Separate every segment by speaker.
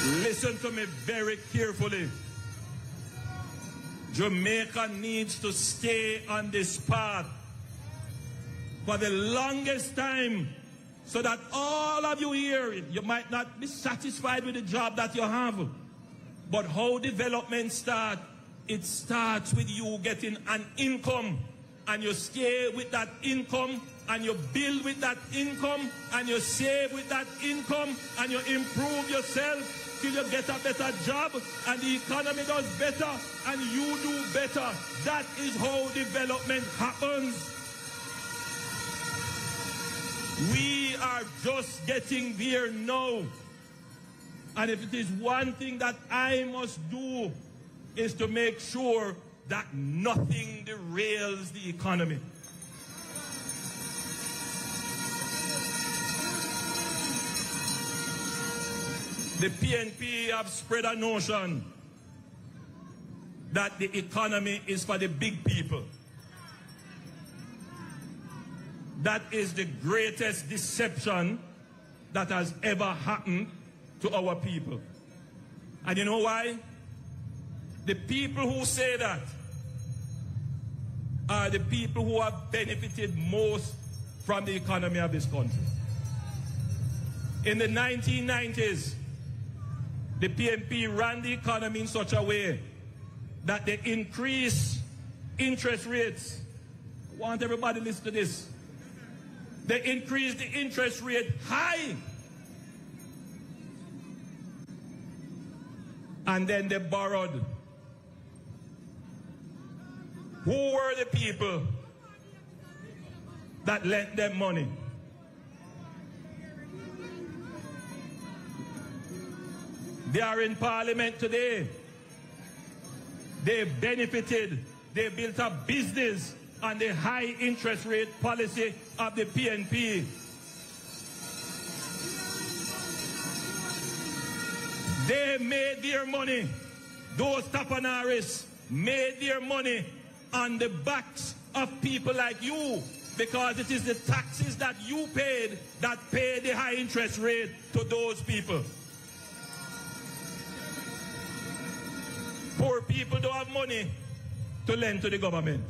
Speaker 1: Listen to me very carefully. Jamaica needs to stay on this path for the longest time, so that all of you here, you might not be satisfied with the job that you have, but how development starts, it starts with you getting an income, and you stay with that income, and you build with that income, and you save with that income, and you improve yourself till you get a better job, and the economy does better, and you do better. That is how development happens. We are just getting there now. And if it is one thing that I must do, is to make sure that nothing derails the economy. The PNP have spread a notion that the economy is for the big people. That is the greatest deception that has ever happened to our people. And you know why? The people who say that are the people who have benefited most from the economy of this country. In the 1990s, the PNP ran the economy in such a way that they increased interest rates. I want everybody to listen to this. They increased the interest rate high. And then they borrowed. Who were the people that lent them money? They are in Parliament today. They benefited. They built a business on the high interest rate policy of the PNP. They made their money. Those tapanaris made their money on the backs of people like you, because it is the taxes that you paid that pay the high interest rate to those people. Poor people don't have money to lend to the government.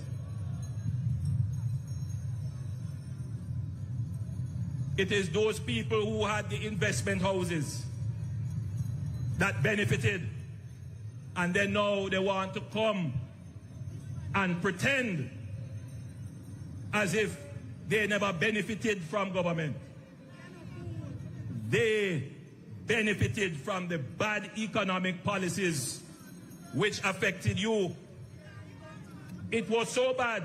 Speaker 1: It is those people who had the investment houses that benefited, and then now they want to come and pretend as if they never benefited from government. They benefited from the bad economic policies which affected you. It was so bad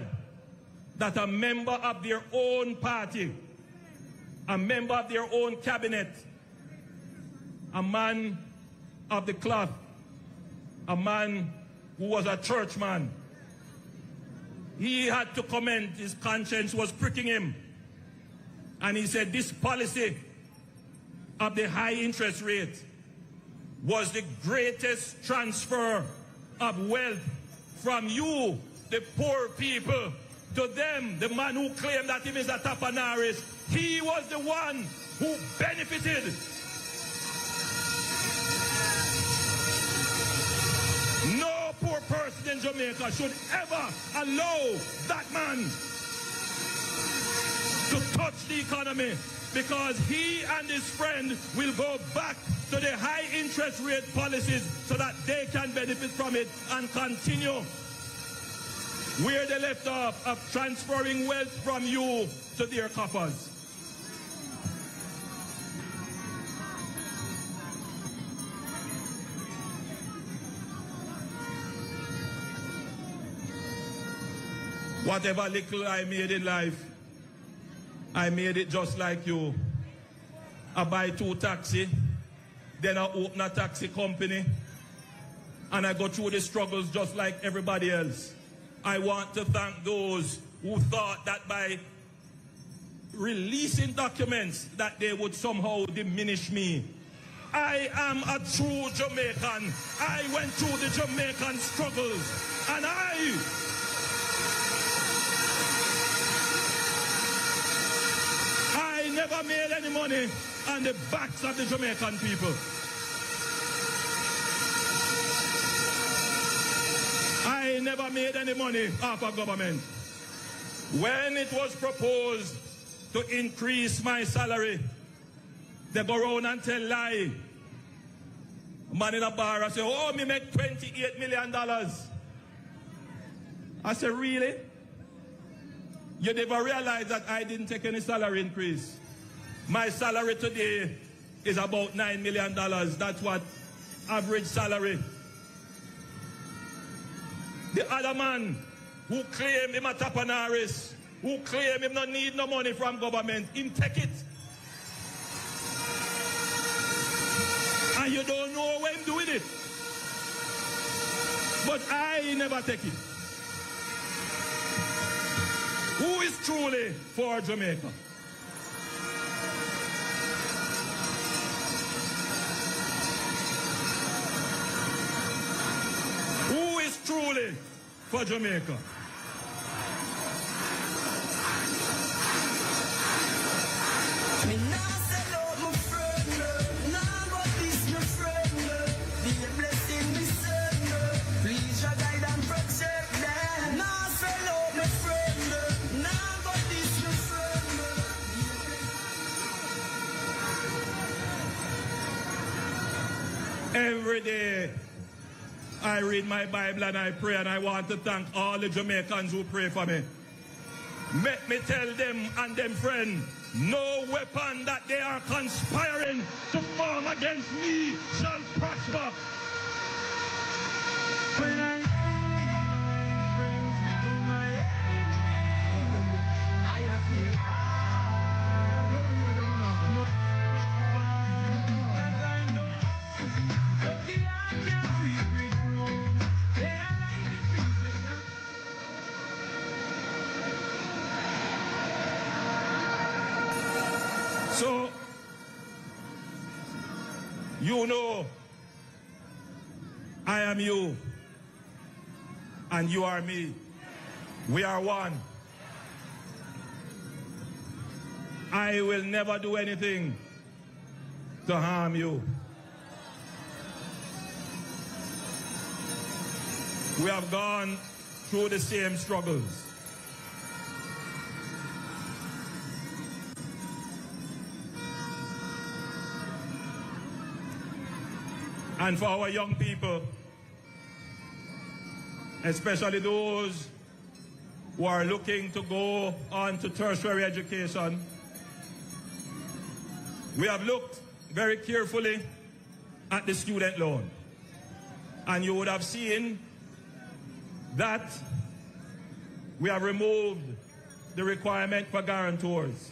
Speaker 1: that a member of their own party, a member of their own cabinet, a man of the cloth, a man who was a churchman, he had to comment. His conscience was pricking him. And he said this policy of the high interest rate was the greatest transfer of wealth from you, the poor people, to them. The man who claimed that he is a tapanaris, he was the one who benefited. No poor person in Jamaica should ever allow that man to touch the economy, because he and his friend will go back to the high interest rate policies so that they can benefit from it and continue where they left off, of transferring wealth from you to their coffers. Whatever little I made in life, I made it just like you. I buy 2 taxis, then I open a taxi company, and I go through the struggles just like everybody else. I want to thank those who thought that by releasing documents that they would somehow diminish me. I am a true Jamaican. I went through the Jamaican struggles, and I never made any money on the backs of the Jamaican people. I never made any money off of government. When it was proposed to increase my salary, they go around and tell lie. Man in a bar and say, oh, me make $28 million. I said, really? You never realize that I didn't take any salary increase. My salary today is about $9 million. That's what average salary. The other man who claim him a tapanaris, who claim him not need no money from government, him take it. And you don't know when I'm doing it. But I never take it. Who is truly for Jamaica? Who is truly for Jamaica? Every day I read my Bible and I pray, and I want to thank all the Jamaicans who pray for me. Let me tell them and them friends, no weapon that they are conspiring to form against me shall prosper. When I So, you know, I am you, and you are me. We are one. I will never do anything to harm you. We have gone through the same struggles. And for our young people, especially those who are looking to go on to tertiary education, we have looked very carefully at the student loan. And you would have seen that we have removed the requirement for guarantors.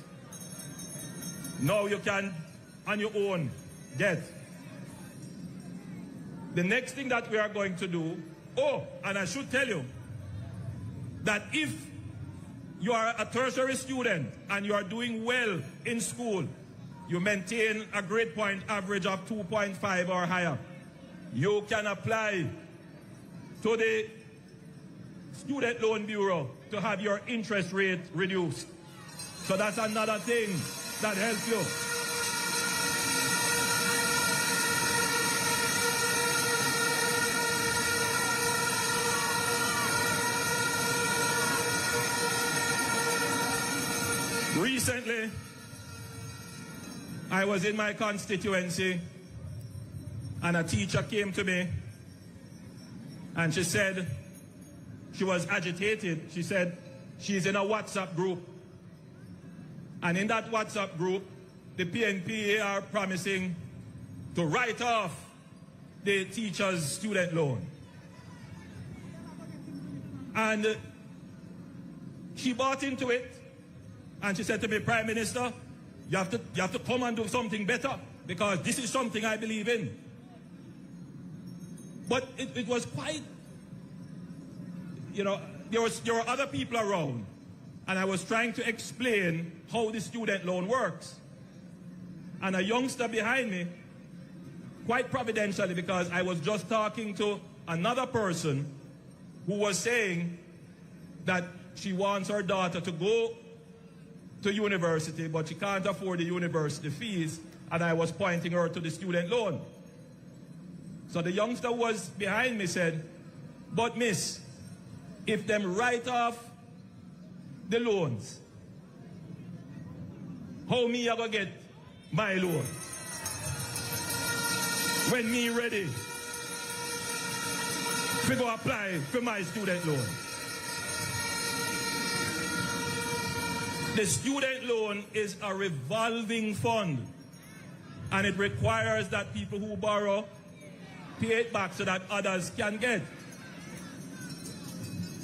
Speaker 1: Now you can, on your own, get. The next thing that we are going to do, and I should tell you, that if you are a tertiary student and you are doing well in school, you maintain a grade point average of 2.5 or higher, you can apply to the Student Loan Bureau to have your interest rate reduced. So that's another thing that helps you. Recently, I was in my constituency and a teacher came to me and she said she was agitated. She said she's in a WhatsApp group, and in that WhatsApp group, the PNP are promising to write off the teacher's student loan. And she bought into it. And she said to me, Prime Minister, you have to come and do something better, because this is something I believe in. But it was quite, you know, there were other people around, and I was trying to explain how the student loan works. And a youngster behind me, quite providentially, because I was just talking to another person who was saying that she wants her daughter to go to university, but she can't afford the university fees, and I was pointing her to the student loan. So the youngster who was behind me said, but miss, if them write off the loans, how me I go get my loan? When me ready to go apply for my student loan. The student loan is a revolving fund, and it requires that people who borrow pay it back so that others can get.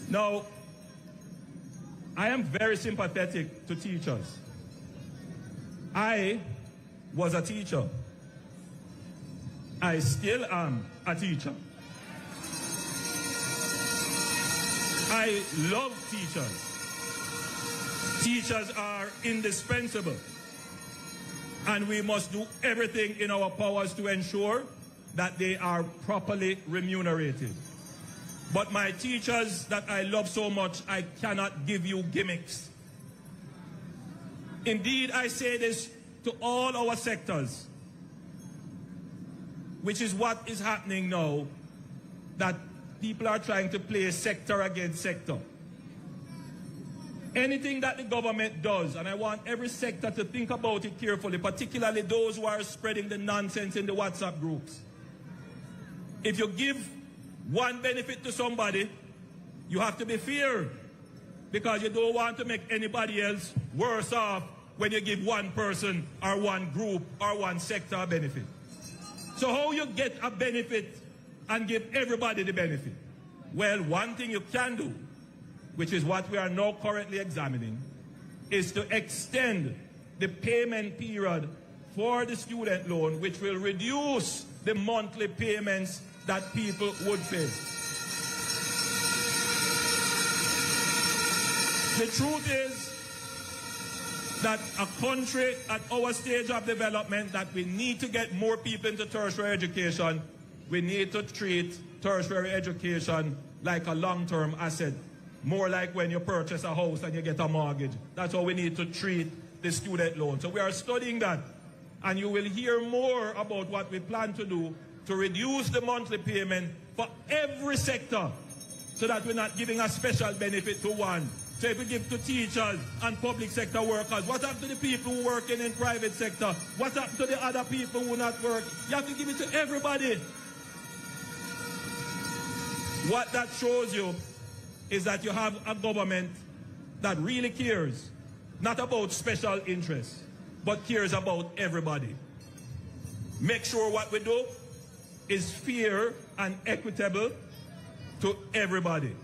Speaker 1: Now, I am very sympathetic to teachers. I was a teacher. I still am a teacher. I love teachers. Teachers are indispensable. And we must do everything in our powers to ensure that they are properly remunerated. But my teachers that I love so much, I cannot give you gimmicks. Indeed, I say this to all our sectors, which is what is happening now, that people are trying to play sector against sector. Anything that the government does, and I want every sector to think about it carefully, particularly those who are spreading the nonsense in the WhatsApp groups. If you give one benefit to somebody, you have to be fair, because you don't want to make anybody else worse off when you give one person or one group or one sector a benefit. So how you get a benefit and give everybody the benefit? Well, one thing you can do, which is what we are now currently examining, is to extend the payment period for the student loan, which will reduce the monthly payments that people would pay. The truth is that a country at our stage of development, that we need to get more people into tertiary education, we need to treat tertiary education like a long-term asset. More like when you purchase a house and you get a mortgage. That's how we need to treat the student loan. So we are studying that. And you will hear more about what we plan to do to reduce the monthly payment for every sector, so that we're not giving a special benefit to one. So if we give to teachers and public sector workers, what happened to the people who are working in private sector? What happened to the other people who not work? You have to give it to everybody. What that shows you is that you have a government that really cares, not about special interests, but cares about everybody. Make sure what we do is fair and equitable to everybody.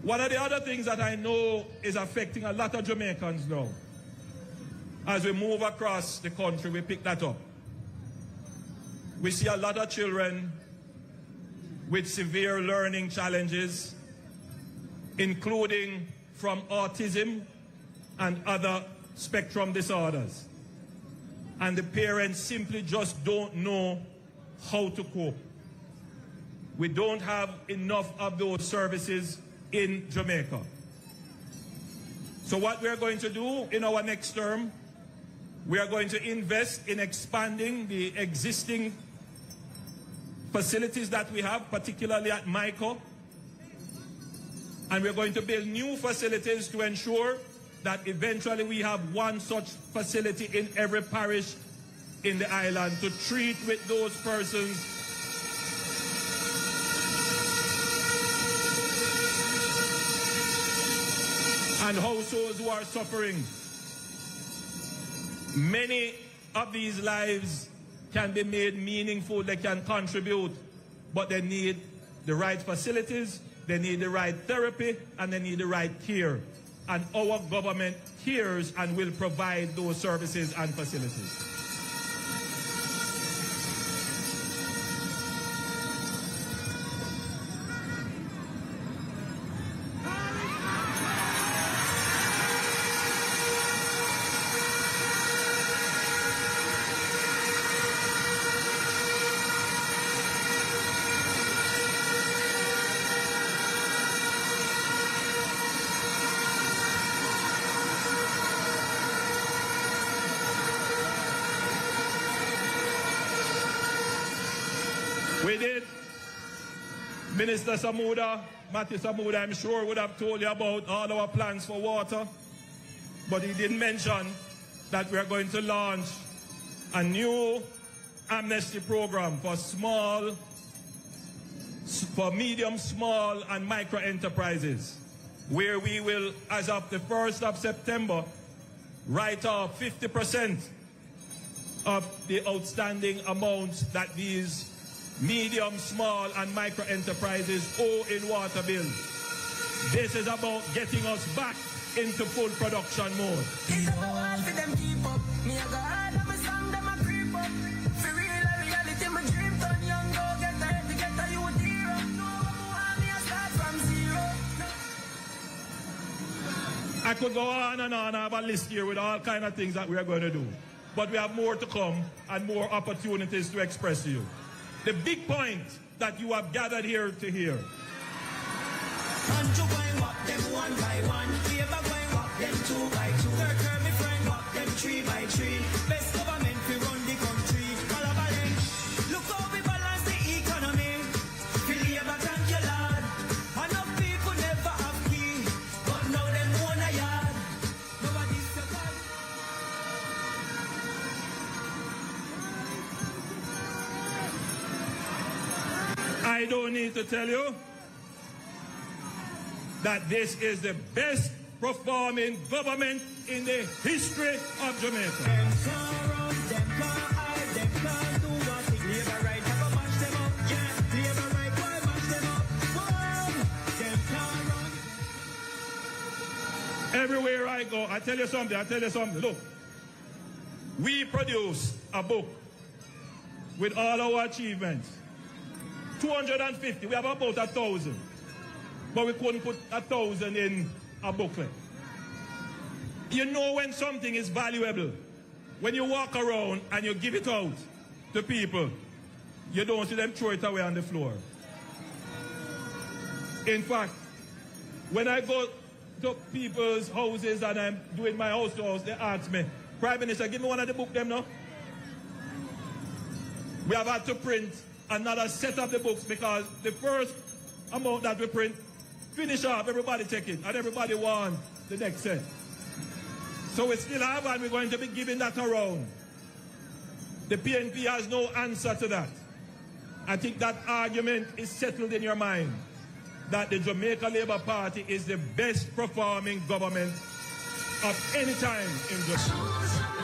Speaker 1: One of the other things that I know is affecting a lot of Jamaicans now, as we move across the country, we pick that up. We see a lot of children with severe learning challenges, including from autism and other spectrum disorders. And the parents simply just don't know how to cope. We don't have enough of those services in Jamaica. So what we are going to do in our next term, we are going to invest in expanding the existing facilities that we have, particularly at MICO. And we're going to build new facilities to ensure that eventually we have one such facility in every parish in the island to treat with those persons and households who are suffering. Many of these lives can be made meaningful, they can contribute, but they need the right facilities, they need the right therapy, and they need the right care. And our government cares and will provide those services and facilities. Minister Matthew Samuda, I'm sure would have told you about all our plans for water, but he didn't mention that we are going to launch a new amnesty program for medium, small, and micro enterprises, where we will, as of the 1st of September, write off 50% of the outstanding amounts that these medium, small, and micro enterprises owe in water bills. This is about getting us back into full production mode. I could go on and on. I have a list here with all kinds of things that we are going to do. But we have more to come and more opportunities to express to you. The big point that you have gathered here to hear. I don't need to tell you that this is the best performing government in the history of Jamaica. Everywhere I go, I tell you something. Look, we produce a book with all our achievements. 250, we have about 1,000. But we couldn't put 1,000 in a booklet. You know when something is valuable, when you walk around and you give it out to people, you don't see them throw it away on the floor. In fact, when I go to people's houses and I'm doing my house to house, they ask me, Prime Minister, give me one of the books them now. We have had to print another set of the books because the first amount that we print, finish off, everybody take it, and everybody want the next set. So we still have, and we're going to be giving that around. The PNP has no answer to that. I think that argument is settled in your mind, that the Jamaica Labour Party is the best performing government of any time in Jamaica.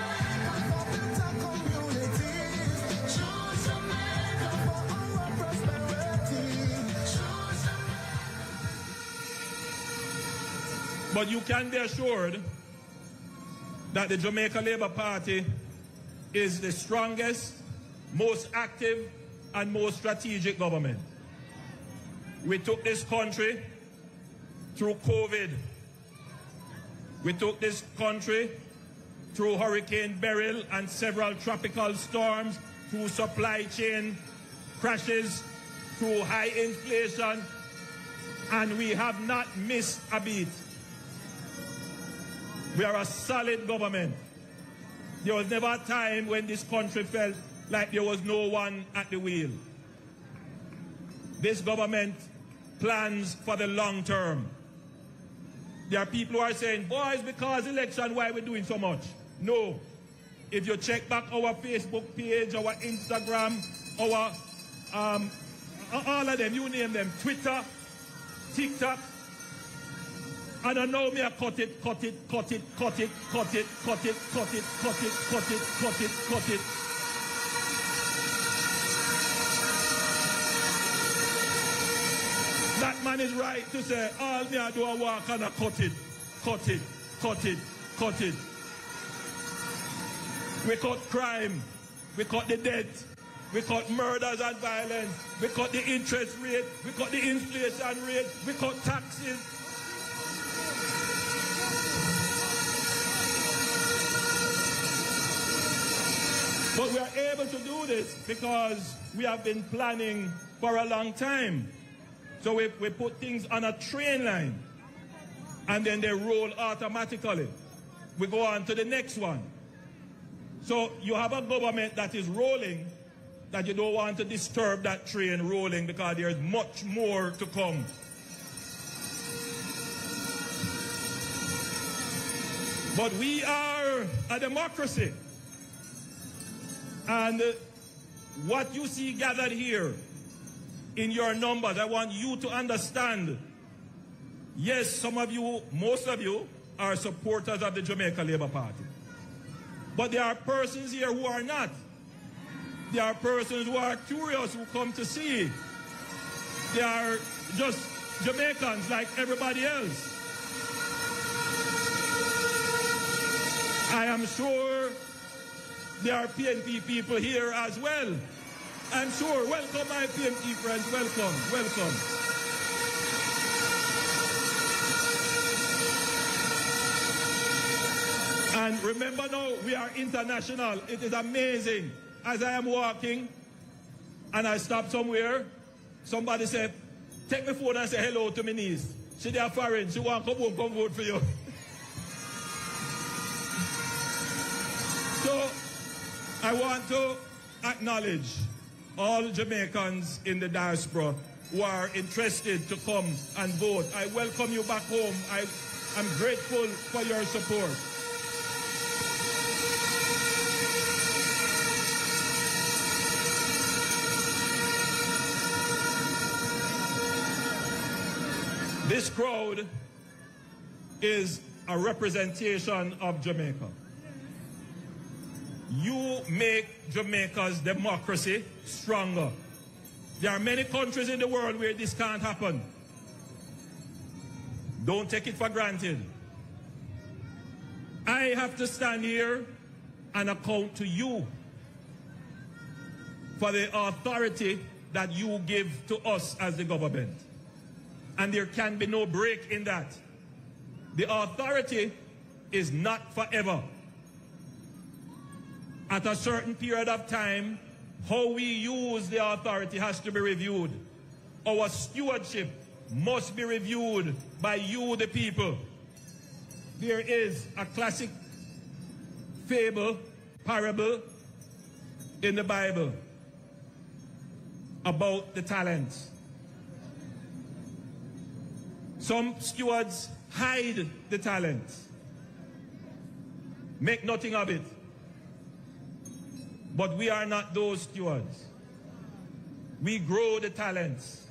Speaker 1: But you can be assured that the Jamaica Labour Party is the strongest, most active, and most strategic government. We took this country through COVID. We took this country through Hurricane Beryl and several tropical storms, through supply chain crashes, through high inflation, and we have not missed a beat. We are a solid government. There was never a time when this country felt like there was no one at the wheel. This government plans for the long term. There are people who are saying, boys, because election, why are we doing so much? No. If you check back our Facebook page, our Instagram, our, all of them, you name them, Twitter, TikTok, I don't know me, I cut it. That man is right to say, all me I do a walk and I cut it. We cut crime, we cut the debt, we cut murders and violence, we cut the interest rate, we cut the inflation rate, we cut taxes. But we are able to do this because we have been planning for a long time. So we put things on a train line and then they roll automatically. We go on to the next one. So you have a government that is rolling that you don't want to disturb that train rolling because there's much more to come. But we are a democracy. And what you see gathered here in your numbers, I want you to understand, yes, some of you, most of you, are supporters of the Jamaica Labour Party. But there are persons here who are not. There are persons who are curious, who come to see. They are just Jamaicans like everybody else. I am sure there are PNP people here as well. I'm sure. Welcome, my PNP friends. Welcome, welcome. And remember now, we are international. It is amazing. As I am walking and I stop somewhere, somebody said, take my phone and say hello to my niece. She there foreign. She want to come home, come vote for you. So I want to acknowledge all Jamaicans in the diaspora who are interested to come and vote. I welcome you back home. I'm grateful for your support. This crowd is a representation of Jamaica. You make Jamaica's democracy stronger. There are many countries in the world where this can't happen. Don't take it for granted. I have to stand here and account to you for the authority that you give to us as the government. And there can be no break in that. The authority is not forever. At a certain period of time, how we use the authority has to be reviewed. Our stewardship must be reviewed by you, the people. There is a classic parable in the Bible about the talents. Some stewards hide the talents, make nothing of it. But we are not those stewards. We grow the talents.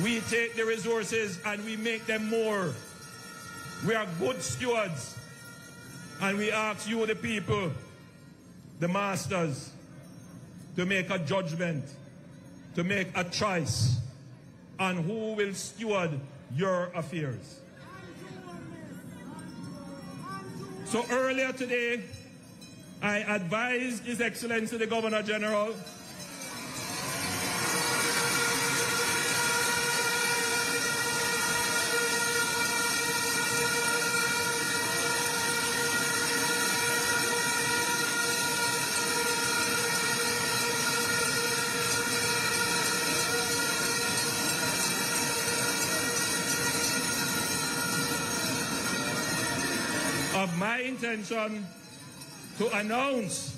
Speaker 1: We take the resources and we make them more. We are good stewards. And we ask you, the people, the masters, to make a judgment, to make a choice on who will steward your affairs. So earlier today, I advised His Excellency the Governor General of my intention to announce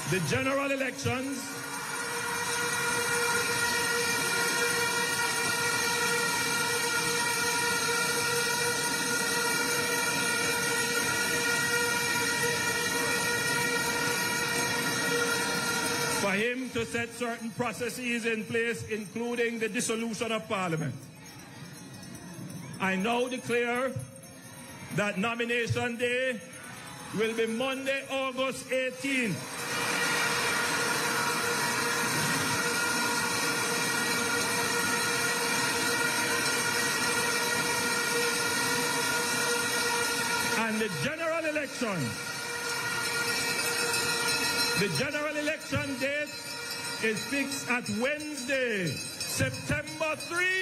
Speaker 1: the general elections for him to set certain processes in place, including the dissolution of Parliament. I now declare that nomination day will be Monday, August 18th. And the general election date is fixed at Wednesday, September 3.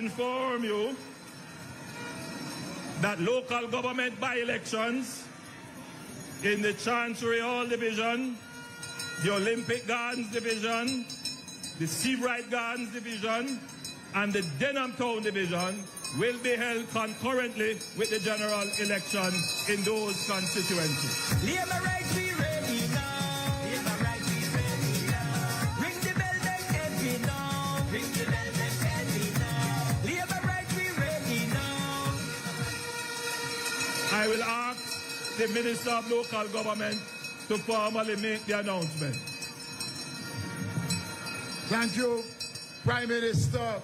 Speaker 1: inform you that local government by-elections in the Chancery Hall Division, the Olympic Gardens Division, the Seabright Gardens Division, and the Denham Town Division will be held concurrently with the general election in those constituencies.
Speaker 2: Labour right, we ready now. Labour right, we ready now. Ring the bell, then heavy now. Ring the bell, then heavy now. Labour right, we ready now.
Speaker 1: I will ask the Minister of Local Government to formally make the announcement.
Speaker 3: Thank you, Prime Minister.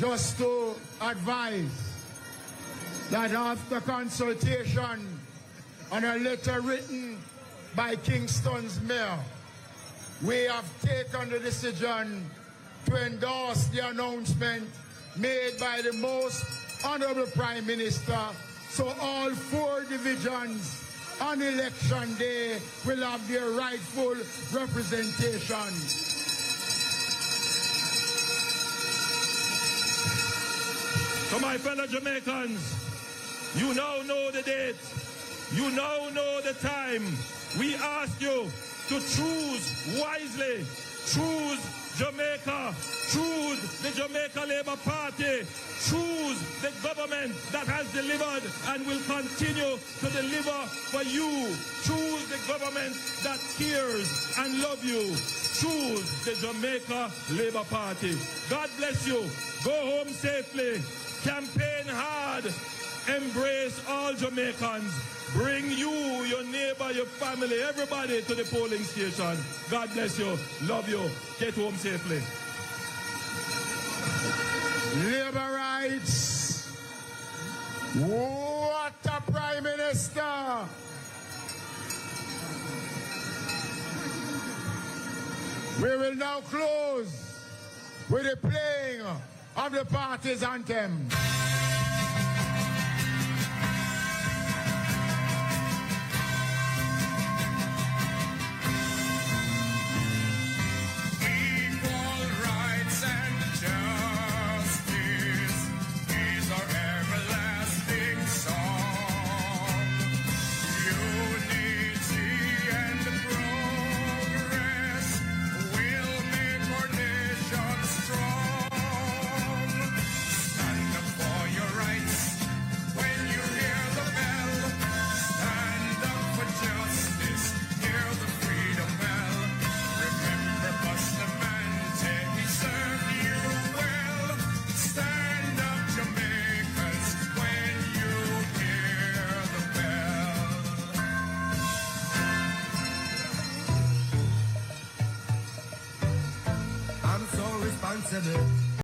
Speaker 3: Just to advise that after consultation on a letter written by Kingston's mayor, we have taken the decision to endorse the announcement made by the most honorable Prime Minister, so all 4 divisions on election day will have their rightful representation.
Speaker 1: To my fellow Jamaicans, you now know the date. You now know the time. We ask you to choose wisely. Choose Jamaica. Choose the Jamaica Labour Party. Choose the government that has delivered and will continue to deliver for you. Choose the government that cares and loves you. Choose the Jamaica Labour Party. God bless you. Go home safely. Campaign hard. Embrace all Jamaicans. Bring you, your neighbor, your family, everybody to the polling station. God bless you. Love you. Get home safely.
Speaker 3: Labour rights. What a Prime Minister. We will now close with the playing of the party's anthem.